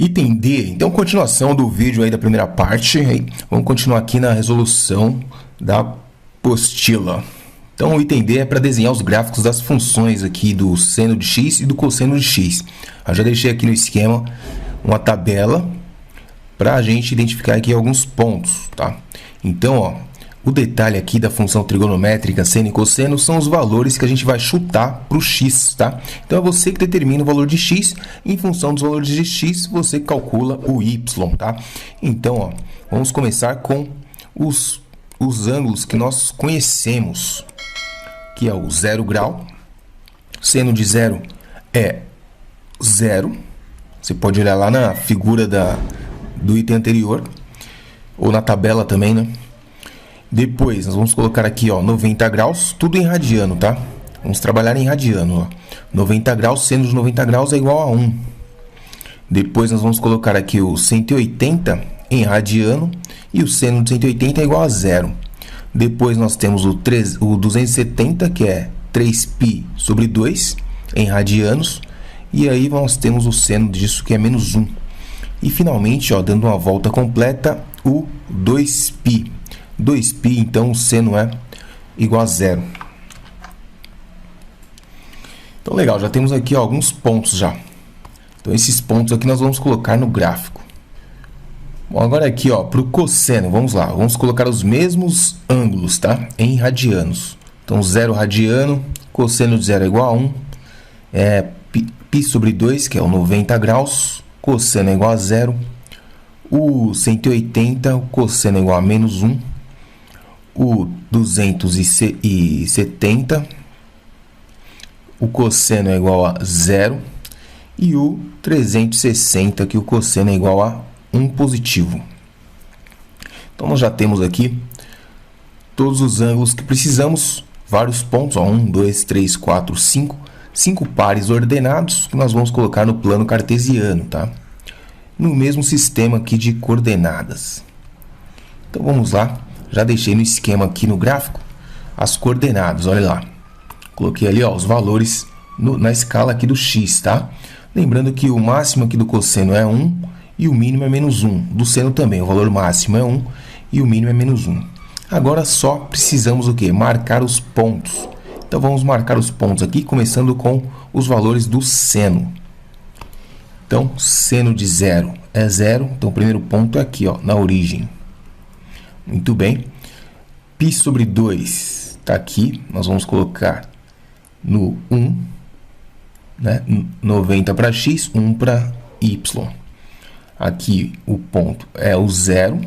Item D, então continuação do vídeo aí da primeira parte, aí, vamos continuar aqui na resolução da apostila. Então o item D é para desenhar os gráficos das funções aqui do seno de x e do cosseno de x. Eu já deixei aqui no esquema uma tabela para a gente identificar aqui alguns pontos, tá? Então, ó, o detalhe aqui da função trigonométrica seno e cosseno são os valores que a gente vai chutar para o x, tá? Então é você que determina o valor de x, e em função dos valores de x, você calcula o y, tá? Então, ó, vamos começar com os ângulos que nós conhecemos, que é o 0 grau, seno de 0 é 0, você pode olhar lá na figura do item anterior, ou na tabela também, né? Depois, nós vamos colocar aqui, ó, 90 graus, tudo em radiano, tá? Vamos trabalhar em radiano, ó. 90 graus, seno de 90 graus é igual a 1. Depois, nós vamos colocar aqui o 180 em radiano, e o seno de 180 é igual a 0. Depois, nós temos o 270, que é 3π sobre 2, em radianos. E aí, nós temos o seno disso, que é menos 1. E, finalmente, ó, dando uma volta completa, o 2π. 2π, então o seno é igual a 0. Então, legal, já temos aqui ó, alguns pontos já. Então, esses pontos aqui nós vamos colocar no gráfico. Bom, agora aqui, ó, para o cosseno, vamos lá. Vamos colocar os mesmos ângulos, tá? Em radianos. Então, 0 radiano, cosseno de 0 é igual a 1. É π sobre 2, que é o 90 graus. Cosseno é igual a 0. O 180, o cosseno é igual a menos 1. O 270, o cosseno é igual a 0, e o 360, que o cosseno é igual a 1 positivo. Então, nós já temos aqui todos os ângulos que precisamos, vários pontos, ó, 1, 2, 3, 4, 5, 5 pares ordenados, que nós vamos colocar no plano cartesiano, tá? No mesmo sistema aqui de coordenadas. Então, vamos lá. Já deixei no esquema aqui no gráfico as coordenadas, olha lá. Coloquei ali ó, os valores na escala aqui do x, tá? Lembrando que o máximo aqui do cosseno é 1 e o mínimo é menos 1. Do seno também, o valor máximo é 1 e o mínimo é menos 1. Agora só precisamos o quê? Marcar os pontos. Então vamos marcar os pontos aqui, começando com os valores do seno. Então, seno de 0 é 0, então o primeiro ponto é aqui, ó, na origem. Muito bem. Π sobre 2 está aqui. Nós vamos colocar no 1. Né? 90 para x, 1 para y. Aqui o ponto é o 0.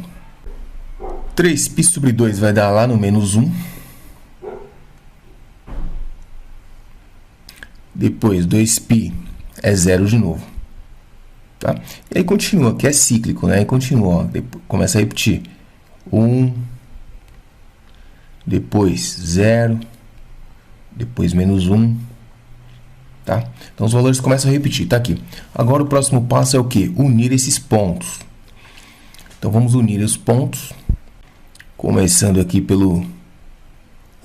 3π sobre 2 vai dar lá no menos 1. Depois 2π é 0 de novo. Tá? E aí continua, que é cíclico, né? E continua, ó, começa a repetir. 1, depois 0, depois menos 1, tá? Então, os valores começam a repetir, tá aqui. Agora, o próximo passo é o quê? Unir esses pontos. Então, vamos unir os pontos, começando aqui pelo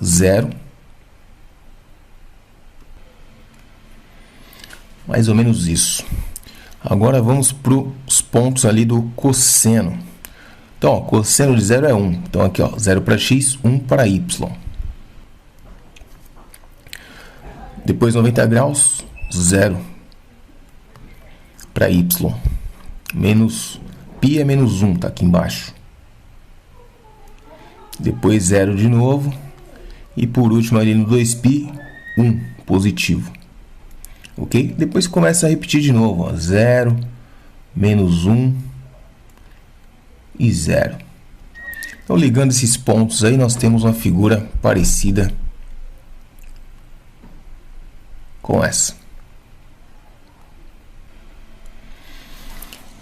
0. Mais ou menos isso. Agora, vamos para os pontos ali do cosseno. Então, ó, cosseno de 0 é 1. Então, aqui, ó, 0 para x, 1 para y. Depois, 90 graus, 0 para y. Menos π é menos 1, tá aqui embaixo. Depois, 0 de novo. E, por último, ali no 2π, 1 positivo. Ok? Depois, começa a repetir de novo, ó, 0, menos 1. E 0. Então, ligando esses pontos aí, nós temos uma figura parecida com essa.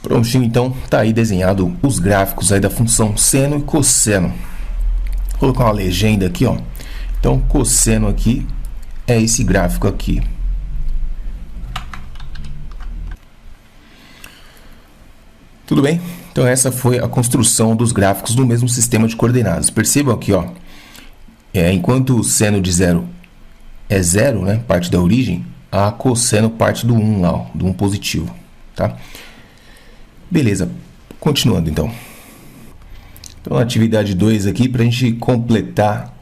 Prontinho, então, tá aí desenhado os gráficos aí da função seno e cosseno. Vou colocar uma legenda aqui, ó. Então, cosseno aqui é esse gráfico aqui. Tudo bem? Então, essa foi a construção dos gráficos no mesmo sistema de coordenadas. Percebam aqui, ó, enquanto o seno de 0 é 0, né, parte da origem, a cosseno parte do 1 lá, ó, do 1 positivo. Tá? Beleza, continuando então. Então, atividade 2 aqui para a gente completar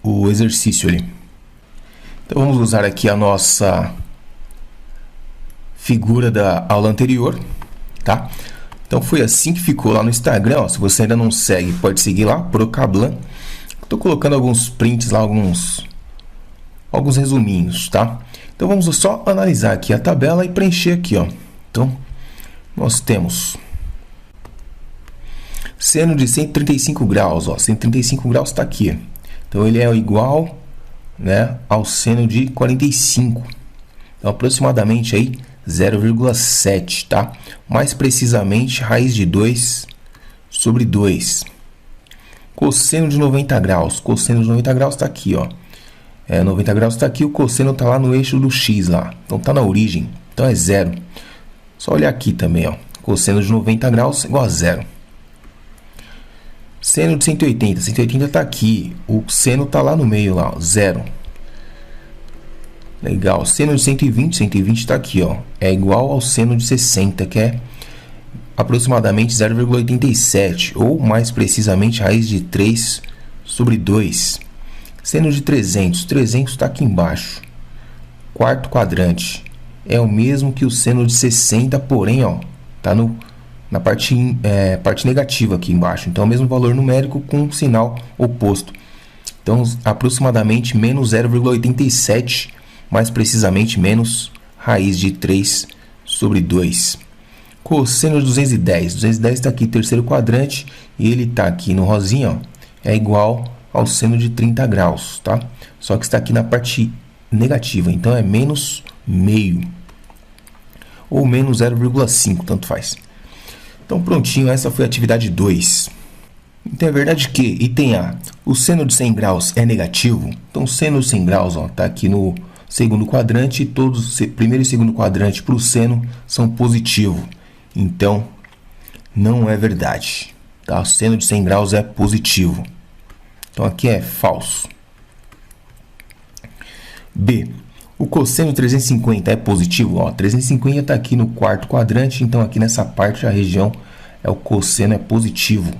o exercício ali. Então, vamos usar aqui a nossa figura da aula anterior, tá? Então, foi assim que ficou lá no Instagram. Ó, se você ainda não segue, pode seguir lá, Procablan. Estou colocando alguns prints lá, alguns resuminhos, tá? Então, vamos só analisar aqui a tabela e preencher aqui, ó. Então, nós temos seno de 135 graus, ó. 135 graus está aqui. Então, ele é igual, né, ao seno de 45. Então, aproximadamente aí 0,7, tá? Mais precisamente, raiz de 2 sobre 2. Cosseno de 90 graus. Cosseno de 90 graus está aqui, ó. 90 graus está aqui, o cosseno está lá no eixo do x lá. Então, está na origem. Então, é 0. Só olhar aqui também, ó. Cosseno de 90 graus igual a 0. Seno de 180. 180 está aqui. O seno está lá no meio, lá, ó, 0. Legal. Seno de 120. 120 está aqui, ó. É igual ao seno de 60, que é aproximadamente 0,87. Ou, mais precisamente, raiz de 3 sobre 2. Seno de 300. 300 está aqui embaixo. Quarto quadrante. É o mesmo que o seno de 60, porém, ó, tá na parte negativa aqui embaixo. Então, é o mesmo valor numérico com um sinal oposto. Então, aproximadamente menos 0,87, mais precisamente menos raiz de 3 sobre 2. Cosseno de 210. 210 está aqui, terceiro quadrante, e ele está aqui no rosinha, ó, é igual ao seno de 30 graus, tá? Só que está aqui na parte negativa, então é menos meio. Ou menos 0,5, tanto faz. Então, prontinho, essa foi a atividade 2. Então, é verdade que, item A, o seno de 100 graus é negativo. Então, o seno de 100 graus está aqui no segundo quadrante, e todos, primeiro e segundo quadrante para o seno são positivo. Então, não é verdade. Tá? O seno de 100 graus é positivo. Então, aqui é falso. B. O cosseno de 350 é positivo? Ó, 350 está aqui no quarto quadrante, então aqui nessa parte a região o cosseno é positivo.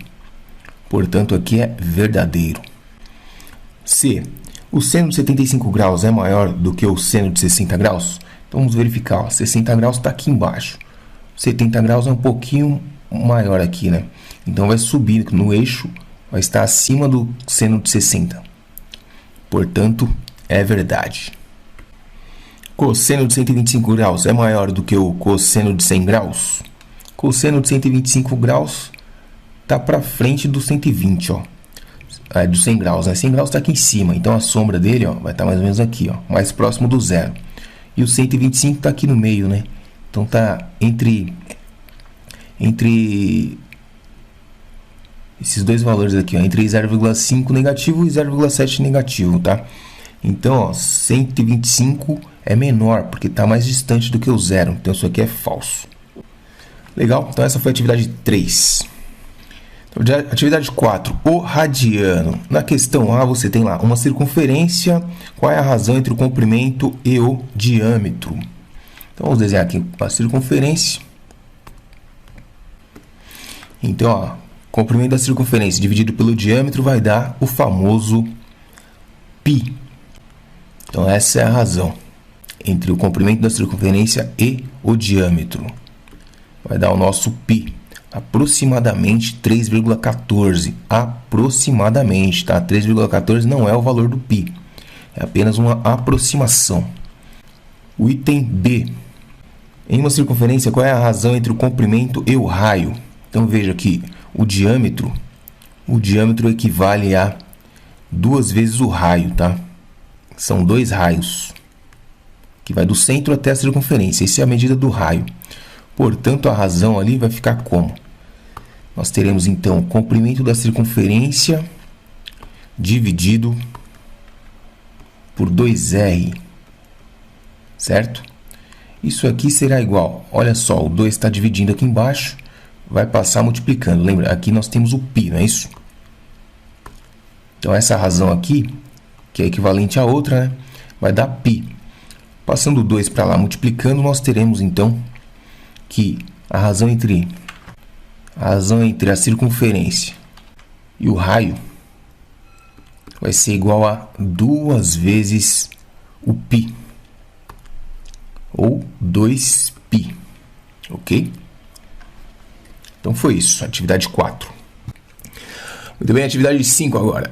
Portanto, aqui é verdadeiro. C. O seno de 75 graus é maior do que o seno de 60 graus? Então, vamos verificar. Ó, 60 graus está aqui embaixo. 70 graus é um pouquinho maior aqui, né? Então, vai subir no eixo, vai estar acima do seno de 60. Portanto, é verdade. Cosseno de 125 graus é maior do que o cosseno de 100 graus? Cosseno de 125 graus está para frente do 120, ó. Do 100 graus, né? 100 graus está aqui em cima, então a sombra dele, ó, vai estar mais ou menos aqui, ó, mais próximo do zero. E o 125 está aqui no meio, né? Então está entre esses dois valores aqui, ó, entre 0,5 negativo e 0,7 negativo, tá? Então, ó, 125 é menor, porque está mais distante do que o zero. Então, isso aqui é falso. Legal? Então, essa foi a atividade 3. Então, atividade 4. O radiano. Na questão A, você tem lá uma circunferência. Qual é a razão entre o comprimento e o diâmetro? Então, vamos desenhar aqui a circunferência. Então, ó, comprimento da circunferência dividido pelo diâmetro vai dar o famoso π. Então, essa é a razão entre o comprimento da circunferência e o diâmetro. Vai dar o nosso π, aproximadamente 3,14. Aproximadamente, tá? 3,14 não é o valor do π, é apenas uma aproximação. O item B. Em uma circunferência, qual é a razão entre o comprimento e o raio? Então, veja que o diâmetro equivale a 2 vezes o raio, tá? São 2 raios, que vai do centro até a circunferência. Essa é a medida do raio. Portanto, a razão ali vai ficar como? Nós teremos, então, o comprimento da circunferência dividido por 2r, certo? Isso aqui será igual, olha só, o 2 está dividindo aqui embaixo, vai passar multiplicando. Lembra, aqui nós temos o π, não é isso? Então, essa razão aqui, que é equivalente a outra, né, vai dar π. Passando o 2 para lá multiplicando, nós teremos então que a razão entre a circunferência e o raio vai ser igual a 2 vezes o π, ou 2π, ok? Então foi isso, atividade 4. Muito bem, atividade 5 agora.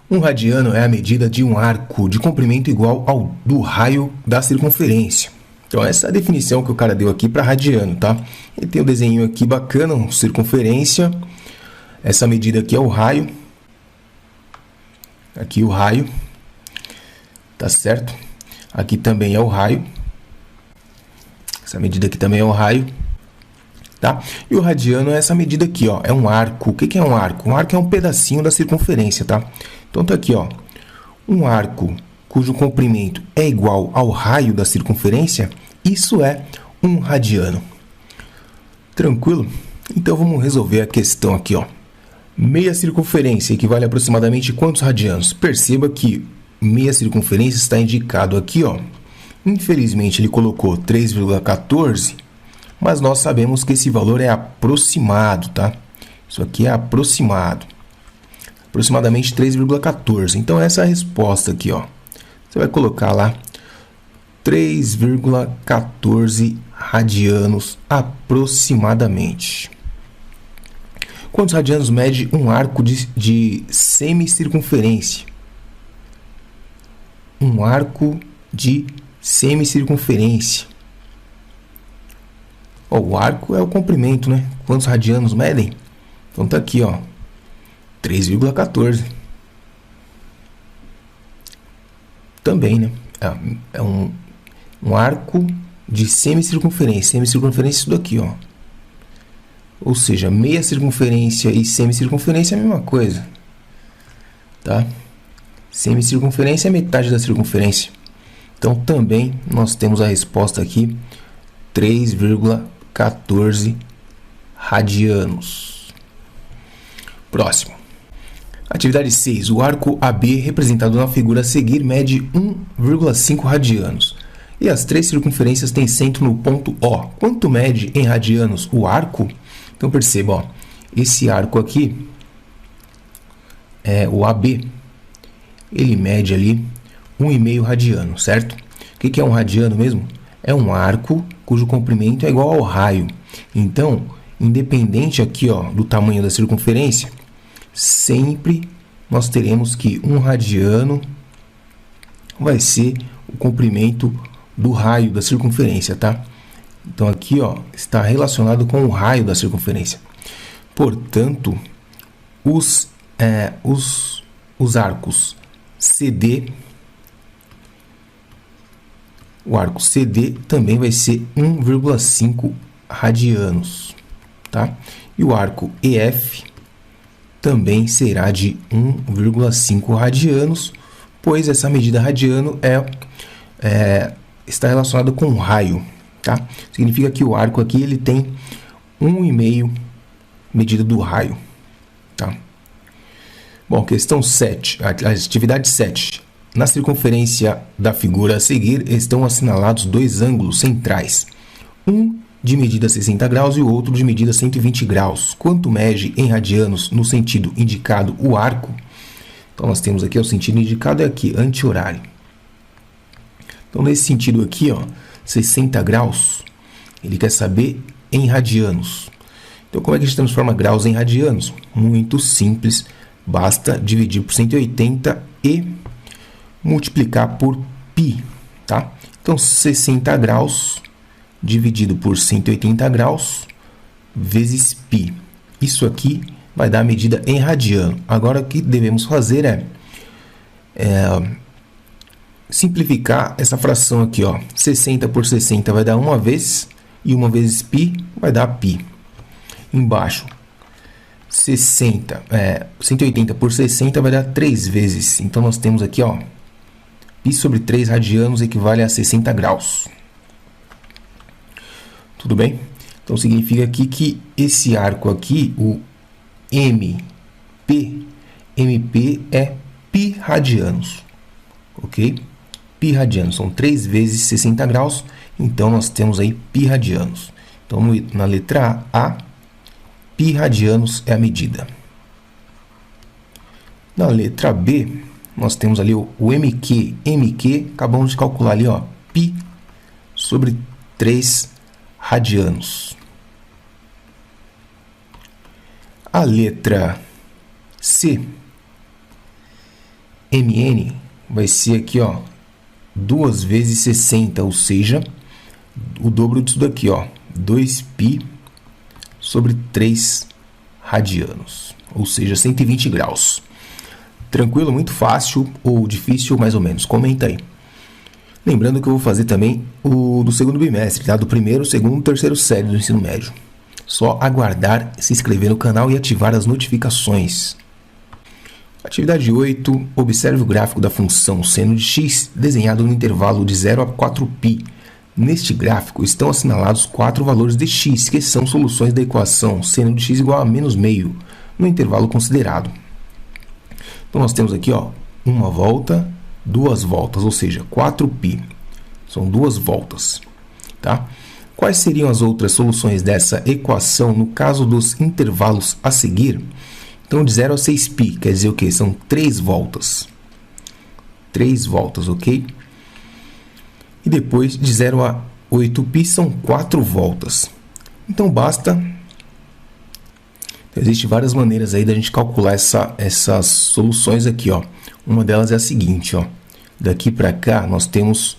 Um radiano é a medida de um arco de comprimento igual ao do raio da circunferência. Então essa é a definição que o cara deu aqui para radiano, tá? Ele tem um desenho aqui bacana, uma circunferência. Essa medida aqui é o raio. Aqui o raio, tá certo? Aqui também é o raio. Essa medida aqui também é o raio, tá? E o radiano é essa medida aqui, ó, é um arco. O que é um arco? Um arco é um pedacinho da circunferência, tá? Então tá aqui, ó, um arco cujo comprimento é igual ao raio da circunferência, isso é um radiano. Tranquilo? Então vamos resolver a questão aqui, ó. Meia circunferência equivale a aproximadamente quantos radianos? Perceba que meia circunferência está indicado aqui, ó. Infelizmente ele colocou 3,14, mas nós sabemos que esse valor é aproximado, tá? Isso aqui é aproximado. Aproximadamente 3,14. Então essa é a resposta aqui, ó. Você vai colocar lá 3,14 radianos aproximadamente. Quantos radianos mede um arco de semicircunferência? Um arco de semicircunferência. Ó, o arco é o comprimento, né? Quantos radianos medem? Então tá aqui, ó, 3,14. Também, né? É um arco de semicircunferência. Semicircunferência é isso daqui, ó. Ou seja, meia circunferência e semicircunferência é a mesma coisa, tá? Semicircunferência é metade da circunferência. Então, também nós temos a resposta aqui, 3,14 radianos. Próximo. Atividade 6. O arco AB, representado na figura a seguir, mede 1,5 radianos. E as três circunferências têm centro no ponto O. Quanto mede em radianos o arco? Então, perceba, ó, esse arco aqui, o AB, ele mede ali 1,5 radiano, certo? O que é um radiano mesmo? É um arco cujo comprimento é igual ao raio. Então, independente aqui, ó, do tamanho da circunferência, sempre nós teremos que um radiano vai ser o comprimento do raio da circunferência, tá? Então aqui, ó, está relacionado com o raio da circunferência. Portanto, os arcos CD, o arco CD também vai ser 1,5 radianos, tá? E o arco EF também será de 1,5 radianos, pois essa medida radiano está relacionada com o raio, tá? Significa que o arco aqui ele tem 1,5 medida do raio, tá? Bom, questão 7, atividade 7. Na circunferência da figura a seguir estão assinalados dois ângulos centrais, um de medida 60 graus e o outro de medida 120 graus. Quanto mede em radianos no sentido indicado o arco? Então nós temos aqui o sentido indicado é aqui, anti-horário. Então nesse sentido aqui, ó, 60 graus, ele quer saber em radianos. Então como é que a gente transforma graus em radianos? Muito simples, basta dividir por 180 e multiplicar por π, tá? Então 60 graus dividido por 180 graus vezes π. Isso aqui vai dar a medida em radiano. Agora o que devemos fazer é simplificar essa fração aqui, ó. 60 por 60 vai dar uma vez, e uma vezes π vai dar π. Embaixo, 180 por 60 vai dar 3 vezes. Então, nós temos aqui, ó, π sobre 3 radianos equivale a 60 graus. Tudo bem? Então, significa aqui que esse arco aqui, o MP é π radianos, ok? Π radianos são 3 vezes 60 graus, então nós temos aí π radianos. Então, na letra A, π radianos é a medida. Na letra B, nós temos ali o MQ. MQ, acabamos de calcular ali, ó, π sobre 3 radianos. A letra C, MN, vai ser aqui, ó, 2 vezes 60, ou seja, o dobro disso daqui, ó, 2π sobre 3 radianos, ou seja, 120 graus. Tranquilo? Muito fácil ou difícil, mais ou menos? Comenta aí. Lembrando que eu vou fazer também o do segundo bimestre, tá? Do primeiro, segundo e terceiro série do ensino médio. Só aguardar, se inscrever no canal e ativar as notificações. Atividade 8. Observe o gráfico da função seno de x desenhado no intervalo de 0 a 4π. Neste gráfico estão assinalados 4 valores de x, que são soluções da equação seno de x igual a menos meio, no intervalo considerado. Então, nós temos aqui, ó, uma volta, 2 voltas, ou seja, 4π. São 2 voltas, tá? Quais seriam as outras soluções dessa equação no caso dos intervalos a seguir? Então, de 0 a 6π, quer dizer o quê? São 3 voltas. 3 voltas, ok? E depois, de 0 a 8π, são 4 voltas. Então, basta... Existem várias maneiras aí da gente calcular essas soluções aqui, ó. Uma delas é a seguinte, ó. Daqui para cá, nós temos...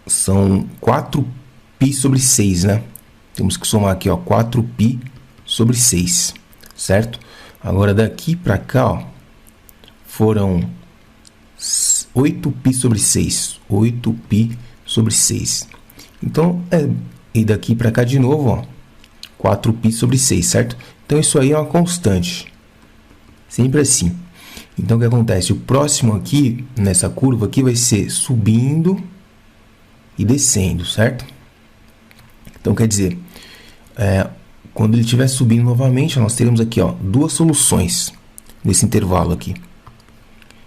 são 4π sobre 6, né? Temos que somar aqui, ó, 4π sobre 6, certo? Agora, daqui para cá, ó, foram 8π sobre 6. 8π sobre 6. Então, e daqui para cá de novo, ó, 4π sobre 6, certo? Então, isso aí é uma constante. Sempre assim. Então, o que acontece? O próximo aqui, nessa curva aqui, vai ser subindo e descendo, certo? Então, quer dizer, quando ele estiver subindo novamente, nós teremos aqui, ó, 2 soluções nesse intervalo aqui.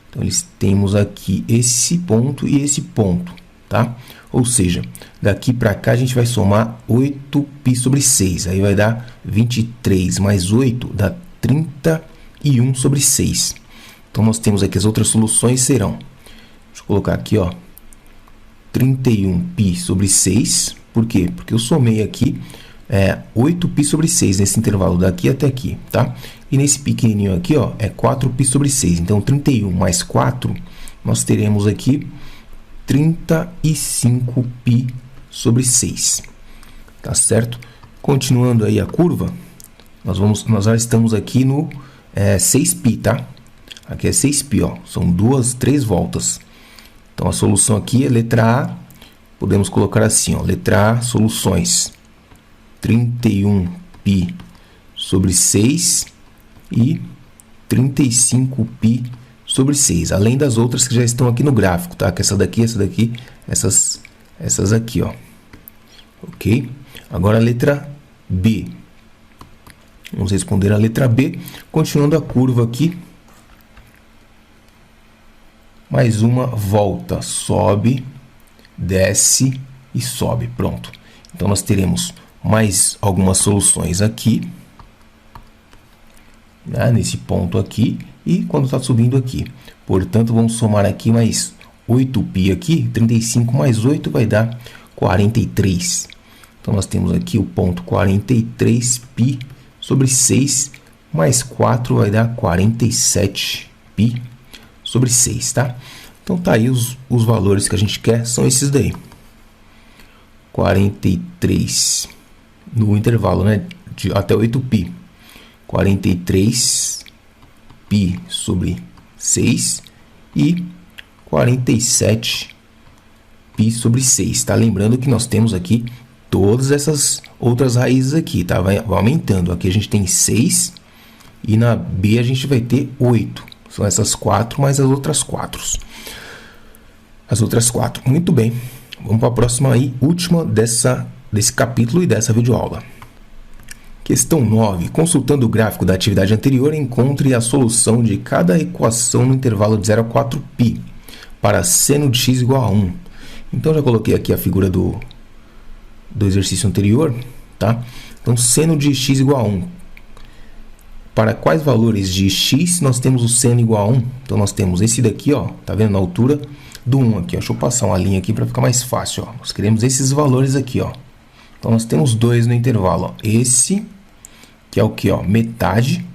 Então, temos aqui esse ponto e esse ponto, tá? Ou seja, daqui para cá a gente vai somar 8π sobre 6. Aí vai dar 23 mais 8 dá 31 sobre 6. Então, nós temos aqui as outras soluções serão, deixa eu colocar aqui, ó, 31π sobre 6. Por quê? Porque eu somei aqui 8π sobre 6 nesse intervalo daqui até aqui, tá? E nesse pequenininho aqui, ó, é 4π sobre 6. Então, 31 mais 4, nós teremos aqui 35π sobre 6. Tá certo? Continuando aí a curva, nós já estamos aqui no 6π, tá? Aqui é 6π, ó. São 3 voltas. Então, a solução aqui é letra A. Podemos colocar assim, ó, letra A, soluções. 31π sobre 6 e 35π sobre 6. Além das outras que já estão aqui no gráfico, tá? Que essa daqui, essas aqui, ó. Ok? Agora a letra B. Vamos responder a letra B. Continuando a curva aqui. Mais uma volta. Sobe, desce e sobe. Pronto. Então, nós teremos mais algumas soluções aqui, né, nesse ponto aqui, e quando está subindo aqui. Portanto, vamos somar aqui mais 8π aqui. 35 mais 8 vai dar 43. Então, nós temos aqui o ponto 43π sobre 6, mais 4 vai dar 47π sobre 6, tá? Então, tá aí os valores que a gente quer, são esses daí. 43 no intervalo, né, de até 8π. 43π sobre 6 e 47π sobre 6, tá? Lembrando que nós temos aqui todas essas outras raízes aqui, tá? Vai aumentando. Aqui a gente tem 6 e na B a gente vai ter 8. São essas 4 mais as outras 4. As outras 4. Muito bem. Vamos para a próxima aí, última desse capítulo e dessa videoaula. Questão 9. Consultando o gráfico da atividade anterior, encontre a solução de cada equação no intervalo de 0 a 4π para seno de x igual a 1. Então, já coloquei aqui a figura do exercício anterior, tá? Então, seno de x igual a 1. Para quais valores de x nós temos o seno igual a 1? Então, nós temos esse daqui, ó, tá vendo? Na altura do 1 aqui, ó. Deixa eu passar uma linha aqui para ficar mais fácil, ó. Nós queremos esses valores aqui, ó. Então, nós temos dois no intervalo, ó. Esse, que é o que, ó? Metade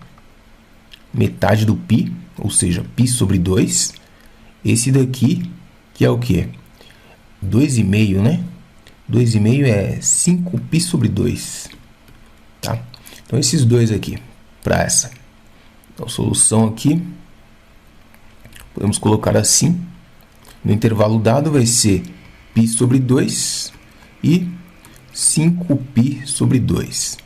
do π, ou seja, π sobre 2. Esse daqui, que é o que? 2,5, né? 2,5 é 5π sobre 2, tá? Então, esses dois aqui, para essa. Então, solução aqui, podemos colocar assim. No intervalo dado vai ser π sobre 2 e 5π sobre 2.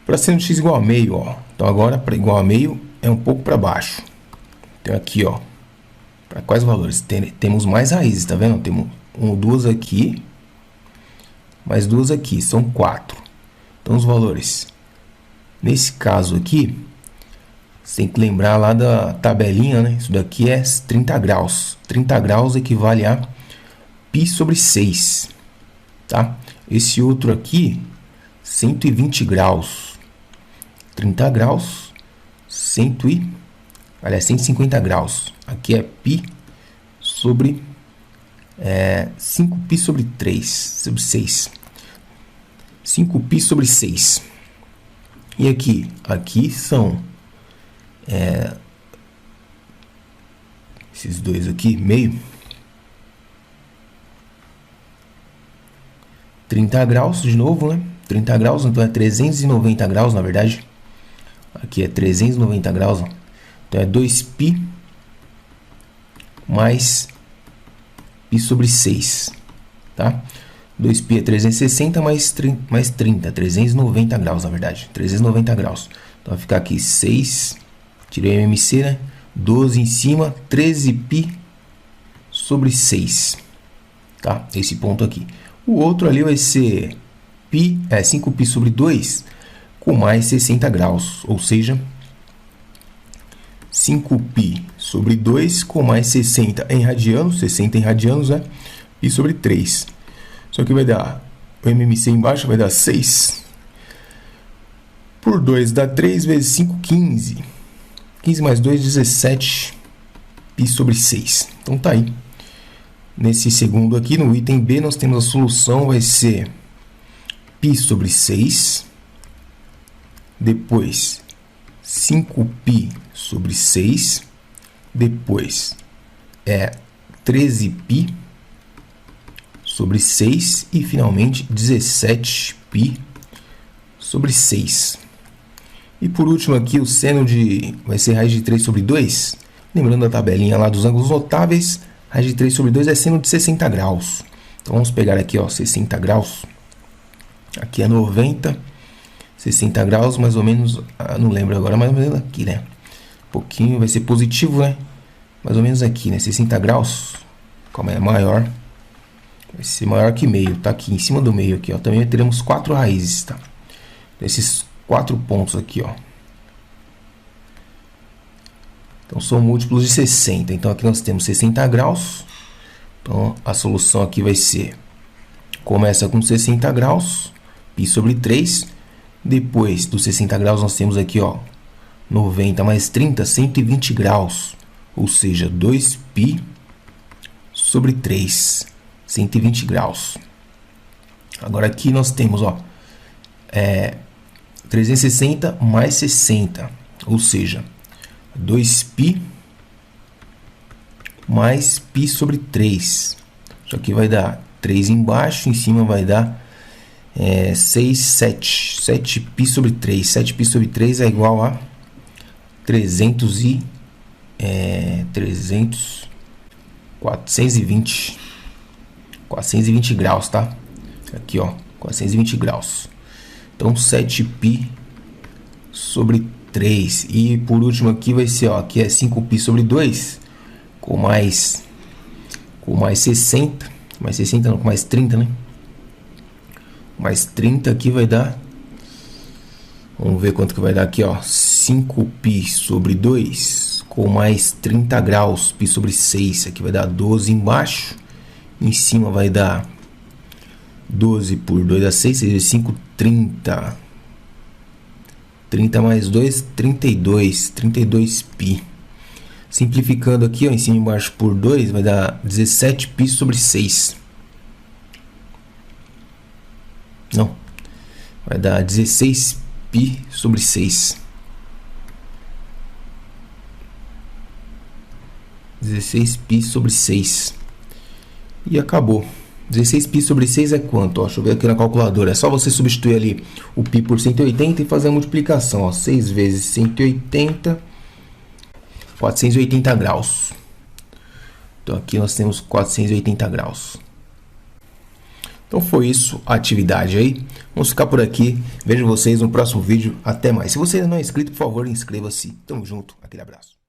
Para seno de x igual a meio, ó. Então, agora, para igual a meio, é um pouco para baixo. Então, aqui, ó. Para quais valores? Temos mais raízes, tá vendo? Temos duas aqui, mais duas aqui, são 4. Então, os valores. Nesse caso aqui, você tem que lembrar lá da tabelinha, né? Isso daqui é 30 graus. 30 graus equivale a π sobre 6, tá? Esse outro aqui, 120 graus. 30 graus, 150 graus. Aqui é π sobre 5π sobre 3, sobre 6. 5π sobre 6. E aqui? Aqui são esses dois aqui, meio. 30 graus de novo, né? 30 graus, então é 390 graus, na verdade. Aqui é 390 graus, ó. Então é 2π mais π sobre 6, tá? 2π é 360 mais 30, 390 graus, na verdade. 390 graus. Então vai ficar aqui 6, tirei o MC, né? 12 em cima, 13π sobre 6, tá? Esse ponto aqui. O outro ali vai ser 5π sobre 2 com mais 60 graus, ou seja, 5π sobre 2 com mais 60 em radianos, né? Π sobre 3. Isso aqui vai dar, o MMC embaixo vai dar 6 por 2 dá 3 vezes 5, 15. 15 mais 2, 17 π sobre 6. Então tá aí. Nesse segundo aqui, no item B, nós temos a solução, vai ser π sobre 6, depois 5π sobre 6, depois 13π sobre 6 e finalmente 17π sobre 6. E por último aqui o seno vai ser raiz de 3 sobre 2. Lembrando a tabelinha lá dos ângulos notáveis, raiz de 3 sobre 2 é seno de 60 graus. Então vamos pegar aqui, ó, 60 graus. Aqui é 90, 60 graus mais ou menos, não lembro agora, mais ou menos aqui, né? Um pouquinho, vai ser positivo, né? Mais ou menos aqui, né? 60 graus, como é maior, vai ser maior que meio, tá aqui em cima do meio aqui, ó. Também teremos 4 raízes, tá? Esses 4 pontos aqui, ó. Então são múltiplos de 60. Então aqui nós temos 60 graus. Então a solução aqui vai ser, começa com 60 graus, π sobre 3. Depois dos 60 graus nós temos aqui, ó, 90 mais 30, 120 graus. Ou seja, 2π sobre 3, 120 graus. Agora aqui nós temos, ó, 360 mais 60, ou seja, 2π mais π sobre 3. Isso aqui vai dar 3 embaixo, em cima vai dar 6, 7. 7π sobre 3. 7π sobre 3 é igual a 420 graus, tá? Aqui, ó, 420 graus. Então, 7π sobre 3. E por último aqui vai ser, ó, aqui é 5π sobre 2, com mais 60. Mais 60 não, com mais 30, né? Mais 30 aqui vai dar, vamos ver quanto que vai dar aqui, ó, 5π sobre 2 com mais 30 graus, π sobre 6, aqui vai dar 12 embaixo, em cima vai dar 12 por 2 dá 6, 6 vezes 5, 30. 30 mais 2, 32. 32π. Simplificando aqui, ó, em cima e embaixo por 2, vai dar 17π sobre 6. Não. Vai dar 16π sobre 6. 16π sobre 6. E acabou. 16π sobre 6 é quanto? Ó, deixa eu ver aqui na calculadora. É só você substituir ali o π por 180 e fazer a multiplicação. Ó. 6 vezes 180, 480 graus. Então aqui nós temos 480 graus. Então foi isso a atividade aí. Vamos ficar por aqui. Vejo vocês no próximo vídeo. Até mais. Se você ainda não é inscrito, por favor, inscreva-se. Tamo junto. Aquele abraço.